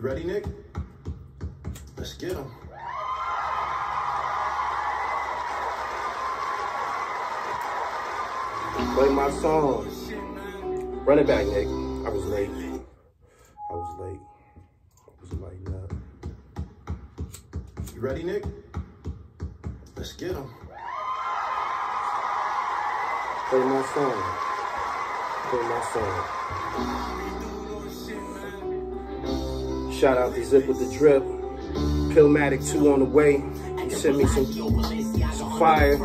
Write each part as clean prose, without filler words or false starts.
You ready, Nick? Let's get him. Play my song. Run it back, Nick. I was late. I was lighting up. You ready, Nick? Let's get him. Play my song. Play my song. Shout out to Zip with the Drip. Pillmatic 2 on the way. He sent me some fire.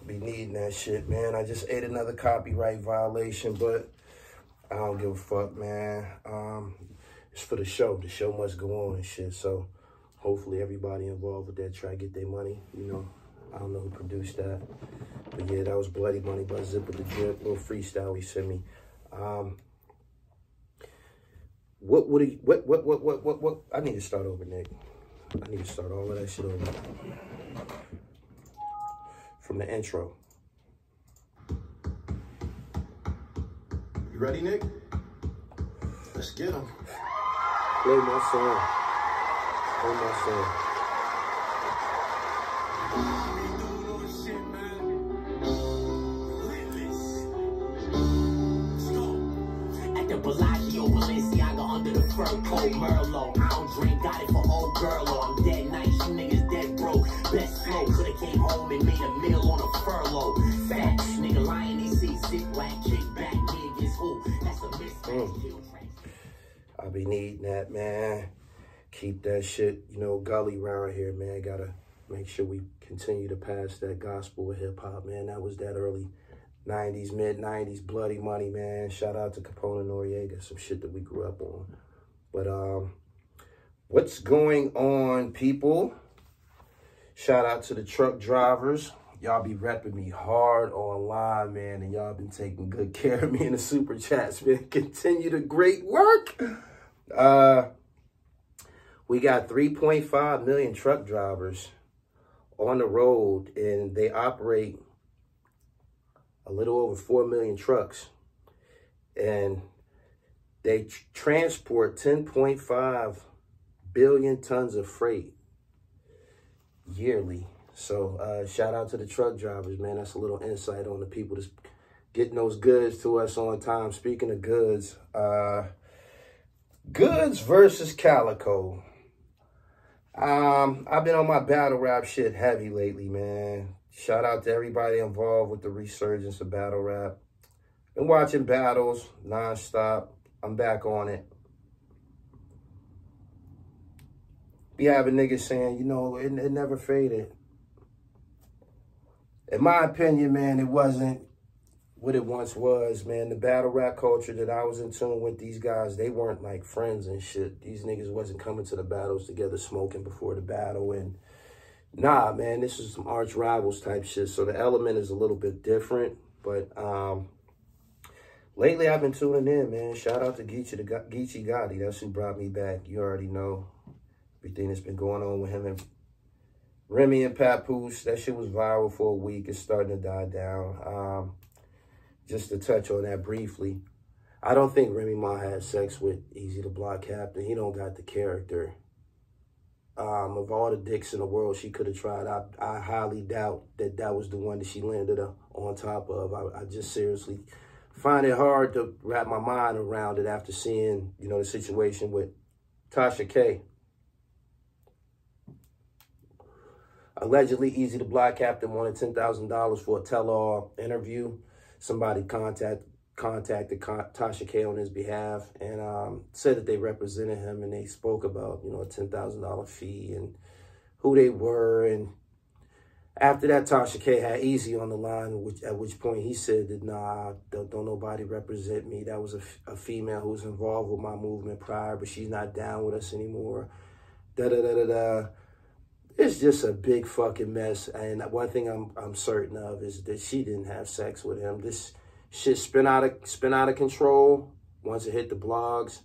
Be needing that shit, man. I just ate another copyright violation, but I don't give a fuck, man. It's for the show. The show must go on and shit. So hopefully everybody involved with that try to get their money. You know, I don't know who produced that, but yeah, that was Bloody Money by Zip with the Drip. Little freestyle he sent me. What? I need to start over, Nick. I need to start all of that shit over. From the intro. You ready, Nick? Let's get him. Play my song. Play my song. At the Bellagio, Balenciaga under the fur coat, Merlot. I don't drink, got it for old girl. I'm dead nice, you niggas dead broke. Best flow, coulda came home and made a meal on a furlough. Fat nigga lying, they see sick, black kick back, niggas who? That's a mismatch. I be needing that, man. Keep that shit, you know, gully around here, man. Gotta make sure we continue to pass that gospel with hip hop, man. That was that early 90s, mid 90s, Bloody Money, man. Shout out to Capone and Noriega, some shit that we grew up on. But what's going on, people? Shout out to the truck drivers. Y'all be repping me hard online, man, and y'all been taking good care of me in the super chats, man. Continue the great work. We got 3.5 million truck drivers on the road, and they operate a little over 4 million trucks, and they transport 10.5 billion tons of freight yearly. So shout out to the truck drivers, man. That's a little insight on the people that's getting those goods to us on time. Speaking of goods, goods versus Calico. I've been on my battle rap shit heavy lately, man. Shout out to everybody involved with the resurgence of battle rap. Been watching battles nonstop. I'm back on it. Be having niggas saying, you know, it never faded. In my opinion, man, it wasn't what it once was, man. The battle rap culture that I was in tune with, these guys, they weren't like friends and shit. These niggas wasn't coming to the battles together smoking before the battle. And nah, man, this is some arch rivals type shit. So the element is a little bit different. But lately I've been tuning in, man. Shout out to Geechee Gotti. That's who brought me back. You already know everything that's been going on with him and Remy and Papoose. That shit was viral for a week. It's starting to die down. Just to touch on that briefly, I don't think Remy Ma had sex with Easy the Block Captain. He don't got the character. Of all the dicks in the world she could have tried, I highly doubt that that was the one that she landed on top of. I just seriously find it hard to wrap my mind around it after seeing, you know, the situation with Tasha K. Allegedly, Easy the Block Captain wanted $10,000 for a tell-all interview. Somebody contacted Tasha K on his behalf and said that they represented him, and they spoke about, you know, a $10,000 fee and who they were. And after that, Tasha K had Easy on the line, at which point he said that, nah, don't nobody represent me. That was a female who was involved with my movement prior, but she's not down with us anymore. Da-da-da-da-da. It's just a big fucking mess. And one thing I'm certain of is that she didn't have sex with him. This shit spin out of control once it hit the blogs.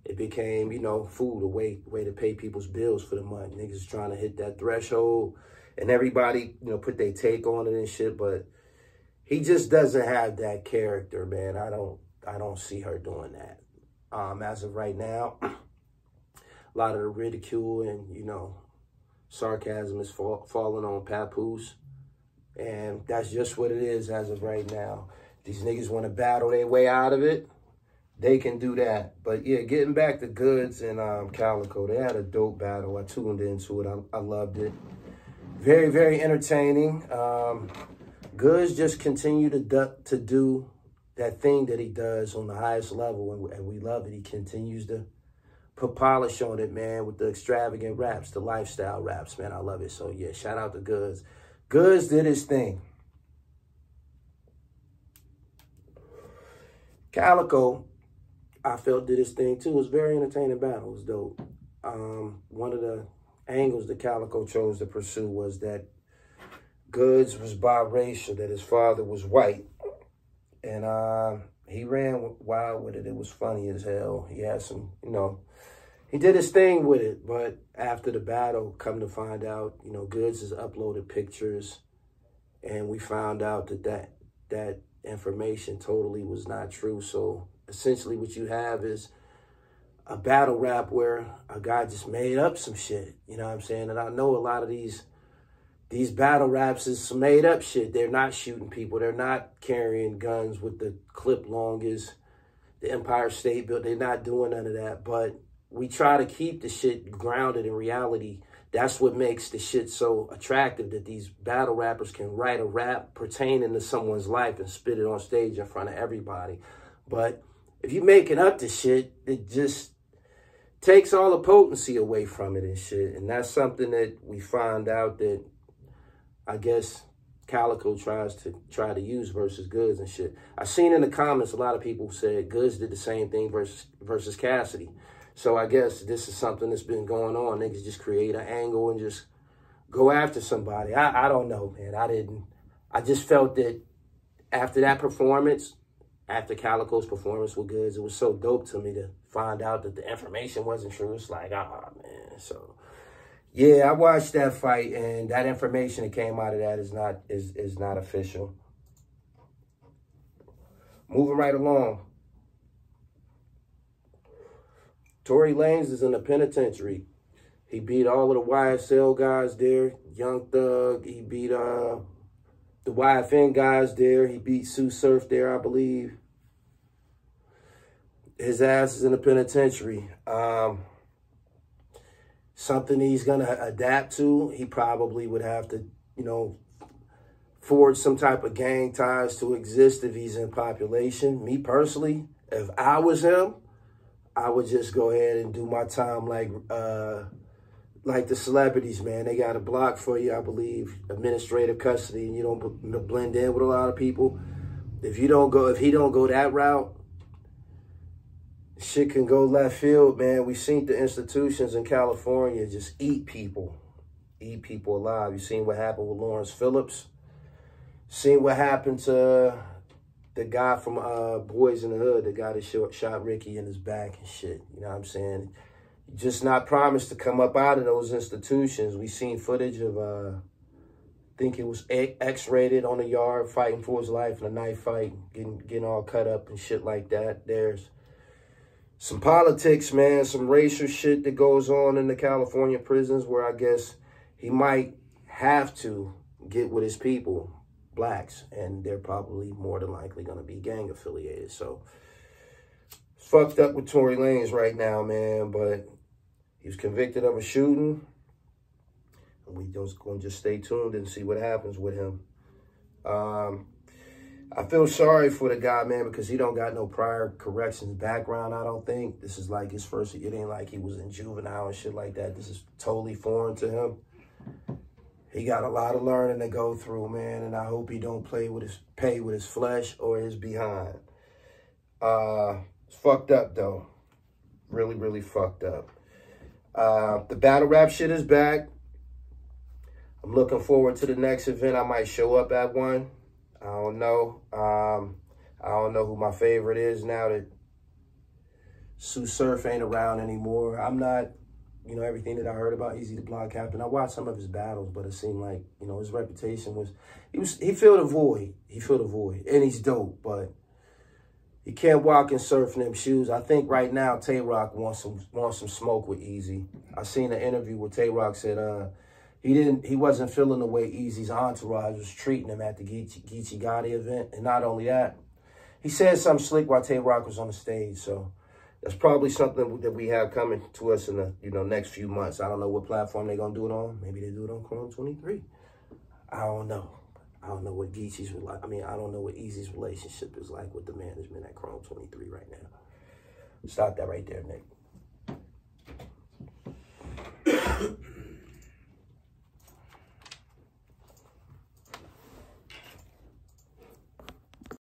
it became, you know, food, a way to pay people's bills for the month. Niggas trying to hit that threshold, and everybody, you know, put their take on it and shit. But he just doesn't have that character, man. I don't see her doing that. As of right now, a lot of the ridicule and, you know, sarcasm is falling on Papoose. And that's just what it is as of right now. These niggas want to battle their way out of it. They can do that. But yeah, getting back to Goods and Calico, they had a dope battle. I tuned into it. I loved it. Very, very entertaining. Goods just continue to do that thing that he does on the highest level, and we love it. He continues to put polish on it, man, with the extravagant raps, the lifestyle raps, man. I love it. So yeah, shout out to Goods. Goods did his thing. Calico, I felt, did his thing too. It was a very entertaining battle. It was dope. One of the angles that Calico chose to pursue was that Goods was biracial, that his father was white. And he ran wild with it. It was funny as hell. He had some, you know, he did his thing with it. But after the battle, come to find out, you know, Goods has uploaded pictures. And we found out that information totally was not true. So essentially what you have is a battle rap where a guy just made up some shit. You know what I'm saying? And I know a lot of these battle raps is some made up shit. They're not shooting people. They're not carrying guns with the clip long as the Empire State Building. They're not doing none of that. But we try to keep the shit grounded in reality. That's what makes the shit so attractive, that these battle rappers can write a rap pertaining to someone's life and spit it on stage in front of everybody. But if you making up the shit, it just takes all the potency away from it and shit. And that's something that we find out that I guess Calico tries to use versus Goods and shit. I seen in the comments a lot of people said Goods did the same thing versus Cassidy. So I guess this is something that's been going on. Niggas just create an angle and just go after somebody. I don't know, man. I just felt that after that performance, after Calico's performance with Goods, it was so dope to me to find out that the information wasn't true. It's like, man. So yeah, I watched that fight, and that information that came out of that is not official. Moving right along. Tory Lanez is in the penitentiary. He beat all of the YSL guys there. Young Thug. He beat the YFN guys there. He beat Sue Surf there, I believe. His ass is in the penitentiary. Something he's going to adapt to. He probably would have to, you know, forge some type of gang ties to exist if he's in population. Me personally, if I was him, I would just go ahead and do my time like the celebrities, man. They got a block for you, I believe, administrative custody, and you don't blend in with a lot of people. If he don't go that route, shit can go left field, man. We've seen the institutions in California just eat people alive. You've seen what happened with Lawrence Phillips. Seen what happened to the guy from Boys in the Hood, the guy that shot Ricky in his back and shit. You know what I'm saying? Just not promised to come up out of those institutions. We seen footage of, I think it was X-rated on the yard, fighting for his life in a knife fight, getting all cut up and shit like that. There's some politics, man, some racial shit that goes on in the California prisons where I guess he might have to get with his people, blacks, and they're probably more than likely going to be gang affiliated. So it's fucked up with Tory Lanez right now, man, but he was convicted of a shooting, and we just going to just stay tuned and see what happens with him. I feel sorry for the guy, man, because he don't got no prior corrections background, I don't think. This is like his first, it ain't like he was in juvenile and shit like that. This is totally foreign to him. He got a lot of learning to go through, man, and I hope he don't pay with his flesh or his behind. It's fucked up, though. Really, really fucked up. The battle rap shit is back. I'm looking forward to the next event. I might show up at one. I don't know. I don't know who my favorite is now that Sue Surf ain't around anymore. I'm not, you know, everything that I heard about Easy the Block Captain. I watched some of his battles, but it seemed like, you know, his reputation was, he filled a void. He filled a void, and he's dope, but he can't walk and surf in them shoes. I think right now Tay Rock wants some smoke with Easy. I seen an interview where Tay Rock said he wasn't feeling the way Easy's entourage was treating him at the Geechee Gotti event, and not only that, he said something slick while Tay Rock was on the stage. So that's probably something that we have coming to us in the next few months. I don't know what platform they're gonna do it on. Maybe they do it on Chrome 23. I don't know. I don't know what Geechee's I don't know what Easy's relationship is like with the management at Chrome 23 right now. Stop that right there, Nick.